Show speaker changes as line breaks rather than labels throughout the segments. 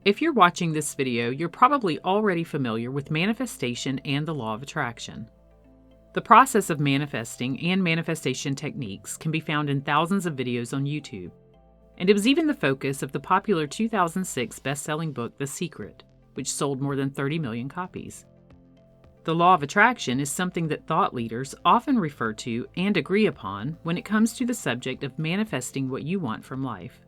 If you're watching this video, you're probably already familiar with manifestation and the law of attraction. The process of manifesting and manifestation techniques can be found in thousands of videos on YouTube, and it was even the focus of the popular 2006 best-selling book The Secret, which sold more than 30 million copies. The law of attraction is something that thought leaders often refer to and agree upon when it comes to the subject of manifesting what you want from life.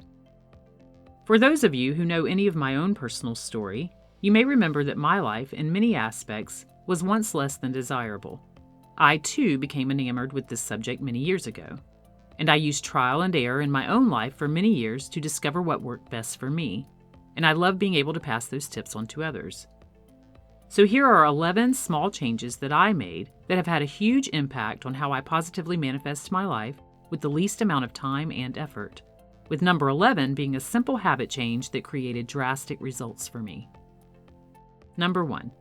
For those of you who know any of my own personal story, you may remember that my life, in many aspects, was once less than desirable. I, too, became enamored with this subject many years ago, and I used trial and error in my own life for many years to discover what worked best for me, and I love being able to pass those tips on to others. So here are 11 small changes that I made that have had a huge impact on how I positively manifest my life with the least amount of time and effort, with number 11 being a simple habit change that created drastic results for me. Number 1.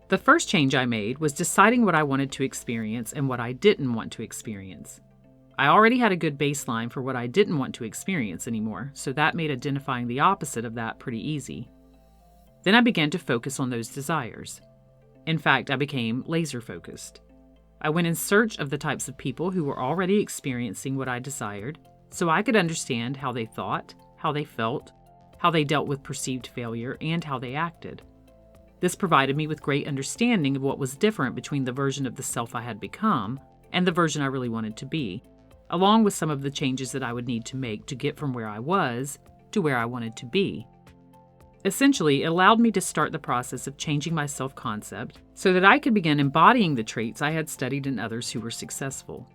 The first change I made was deciding what I wanted to experience and what I didn't want to experience. I already had a good baseline for what I didn't want to experience anymore, so that made identifying the opposite of that pretty easy. Then I began to focus on those desires. In fact, I became laser-focused. I went in search of the types of people who were already experiencing what I desired, so I could understand how they thought, how they felt, how they dealt with perceived failure, and how they acted. This provided me with great understanding of what was different between the version of the self I had become and the version I really wanted to be, along with some of the changes that I would need to make to get from where I was to where I wanted to be. Essentially, it allowed me to start the process of changing my self-concept so that I could begin embodying the traits I had studied in others who were successful.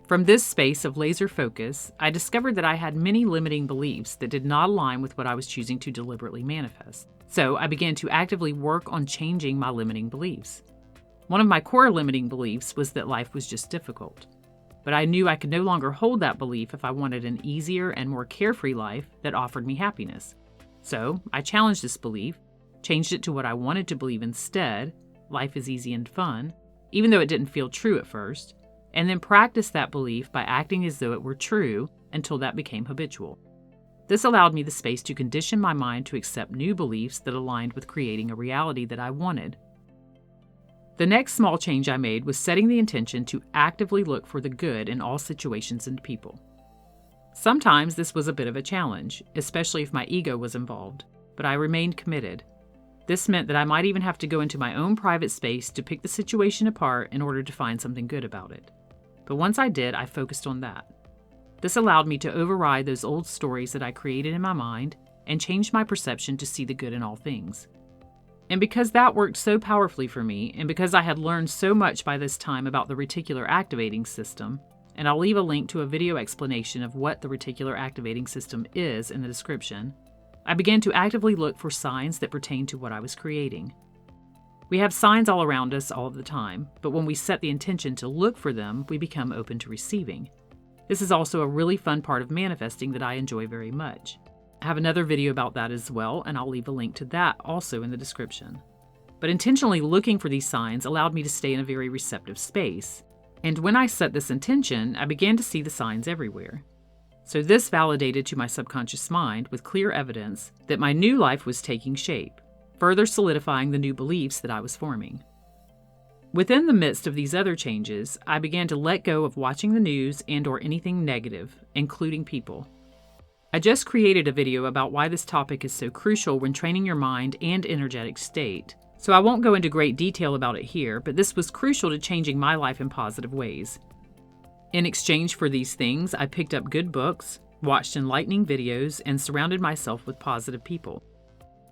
From this space of laser focus, I discovered that I had many limiting beliefs that did not align with what I was choosing to deliberately manifest. So I began to actively work on changing my limiting beliefs. One of my core limiting beliefs was that life was just difficult. But I knew I could no longer hold that belief if I wanted an easier and more carefree life that offered me happiness. So I challenged this belief, changed it to what I wanted to believe instead, life is easy and fun, even though it didn't feel true at first, and then practiced that belief by acting as though it were true until that became habitual. This allowed me the space to condition my mind to accept new beliefs that aligned with creating a reality that I wanted. The next small change I made was setting the intention to actively look for the good in all situations and people. Sometimes this was a bit of a challenge, especially if my ego was involved, but I remained committed. This meant that I might even have to go into my own private space to pick the situation apart in order to find something good about it. But once I did, I focused on that. This allowed me to override those old stories that I created in my mind and change my perception to see the good in all things. And because that worked so powerfully for me, and because I had learned so much by this time about the reticular activating system, and I'll leave a link to a video explanation of what the reticular activating system is in the description, I began to actively look for signs that pertain to what I was creating. We have signs all around us all of the time, but when we set the intention to look for them, we become open to receiving. This is also a really fun part of manifesting that I enjoy very much. I have another video about that as well, and I'll leave a link to that also in the description. But intentionally looking for these signs allowed me to stay in a very receptive space. And when I set this intention, I began to see the signs everywhere. So this validated to my subconscious mind with clear evidence that my new life was taking shape, further solidifying the new beliefs that I was forming. Within the midst of these other changes, I began to let go of watching the news and/or anything negative, including people. I just created a video about why this topic is so crucial when training your mind and energetic state, so I won't go into great detail about it here, but this was crucial to changing my life in positive ways. In exchange for these things, I picked up good books, watched enlightening videos, and surrounded myself with positive people.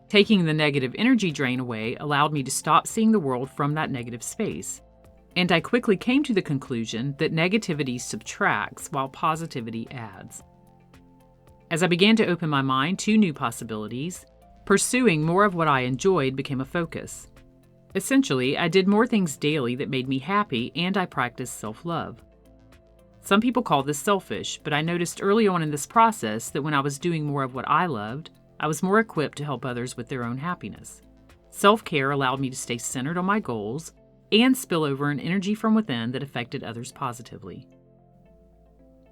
Taking the negative energy drain away allowed me to stop seeing the world from that negative space. And I quickly came to the conclusion that negativity subtracts while positivity adds. As I began to open my mind to new possibilities, pursuing more of what I enjoyed became a focus. Essentially, I did more things daily that made me happy, and I practiced self-love. Some people call this selfish, but I noticed early on in this process that when I was doing more of what I loved, I was more equipped to help others with their own happiness. Self-care allowed me to stay centered on my goals and spill over an energy from within that affected others positively.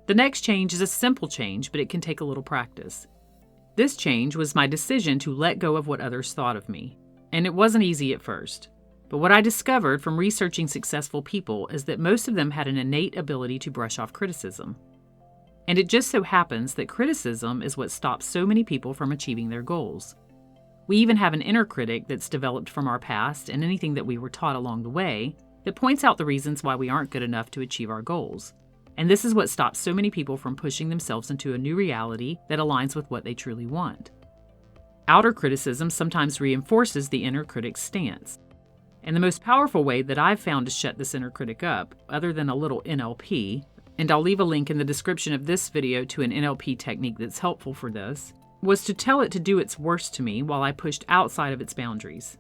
The next change is a simple change, but it can take a little practice. This change was my decision to let go of what others thought of me. And it wasn't easy at first. But what I discovered from researching successful people is that most of them had an innate ability to brush off criticism. And it just so happens that criticism is what stops so many people from achieving their goals. We even have an inner critic that's developed from our past and anything that we were taught along the way that points out the reasons why we aren't good enough to achieve our goals. And this is what stops so many people from pushing themselves into a new reality that aligns with what they truly want. Outer criticism sometimes reinforces the inner critic's stance. And the most powerful way that I've found to shut this inner critic up, other than a little NLP, and I'll leave a link in the description of this video to an NLP technique that's helpful for this, was to tell it to do its worst to me while I pushed outside of its boundaries.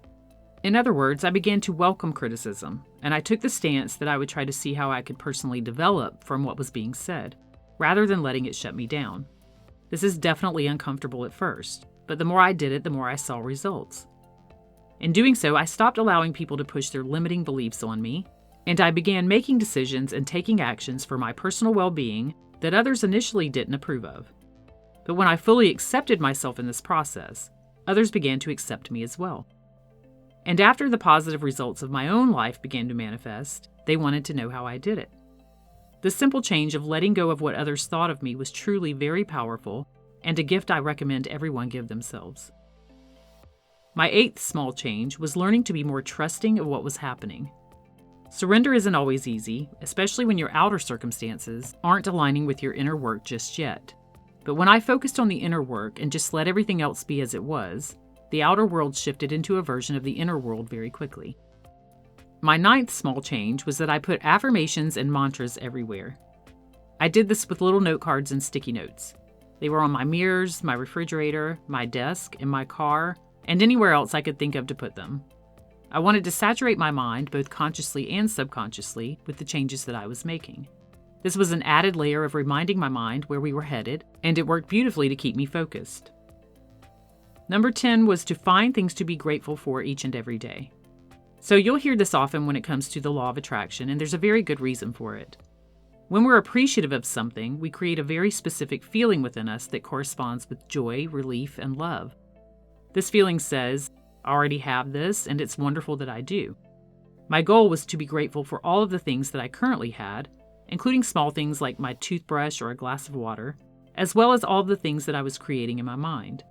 In other words, I began to welcome criticism, and I took the stance that I would try to see how I could personally develop from what was being said, rather than letting it shut me down. This is definitely uncomfortable at first, but the more I did it, the more I saw results. In doing so, I stopped allowing people to push their limiting beliefs on me, and I began making decisions and taking actions for my personal well-being that others initially didn't approve of. But when I fully accepted myself in this process, others began to accept me as well. And after the positive results of my own life began to manifest, they wanted to know how I did it. The simple change of letting go of what others thought of me was truly very powerful and a gift I recommend everyone give themselves. My 8th small change was learning to be more trusting of what was happening. Surrender isn't always easy, especially when your outer circumstances aren't aligning with your inner work just yet. But when I focused on the inner work and just let everything else be as it was, the outer world shifted into a version of the inner world very quickly. My 9th small change was that I put affirmations and mantras everywhere. I did this with little note cards and sticky notes. They were on my mirrors, my refrigerator, my desk, in my car, and anywhere else I could think of to put them. I wanted to saturate my mind, both consciously and subconsciously, with the changes that I was making. This was an added layer of reminding my mind where we were headed, and it worked beautifully to keep me focused. Number 10 was to find things to be grateful for each and every day. So you'll hear this often when it comes to the law of attraction, and there's a very good reason for it. When we're appreciative of something, we create a very specific feeling within us that corresponds with joy, relief, and love. This feeling says, I already have this, and it's wonderful that I do. My goal was to be grateful for all of the things that I currently had, including small things like my toothbrush or a glass of water, as well as all of the things that I was creating in my mind.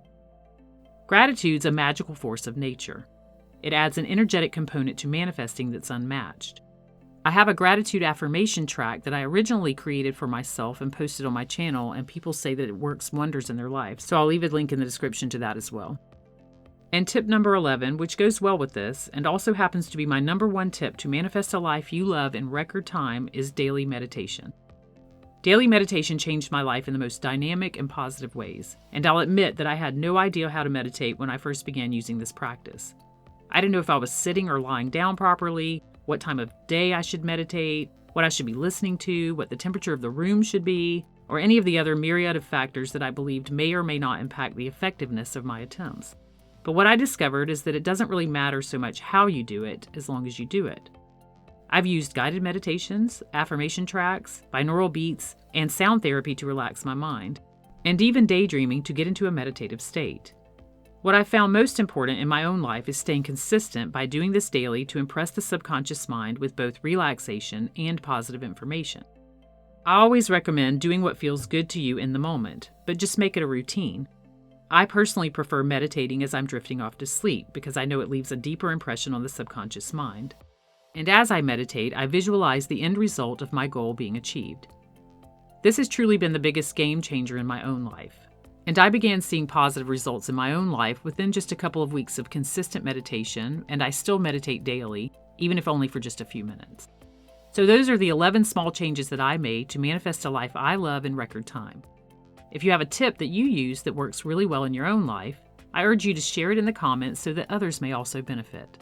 Gratitude's a magical force of nature. It adds an energetic component to manifesting that's unmatched. I have a gratitude affirmation track that I originally created for myself and posted on my channel, and people say that it works wonders in their life, so I'll leave a link in the description to that as well. And tip number 11, which goes well with this, and also happens to be my number 1 tip to manifest a life you love in record time, is daily meditation. Daily meditation changed my life in the most dynamic and positive ways, and I'll admit that I had no idea how to meditate when I first began using this practice. I didn't know if I was sitting or lying down properly, what time of day I should meditate, what I should be listening to, what the temperature of the room should be, or any of the other myriad of factors that I believed may or may not impact the effectiveness of my attempts. But what I discovered is that it doesn't really matter so much how you do it, as long as you do it. I've used guided meditations, affirmation tracks, binaural beats, and sound therapy to relax my mind, and even daydreaming to get into a meditative state. What I found most important in my own life is staying consistent by doing this daily to impress the subconscious mind with both relaxation and positive information. I always recommend doing what feels good to you in the moment, but just make it a routine. I personally prefer meditating as I'm drifting off to sleep because I know it leaves a deeper impression on the subconscious mind. And as I meditate, I visualize the end result of my goal being achieved. This has truly been the biggest game changer in my own life. And I began seeing positive results in my own life within just a couple of weeks of consistent meditation, and I still meditate daily, even if only for just a few minutes. So those are the 11 small changes that I made to manifest a life I love in record time. If you have a tip that you use that works really well in your own life, I urge you to share it in the comments so that others may also benefit.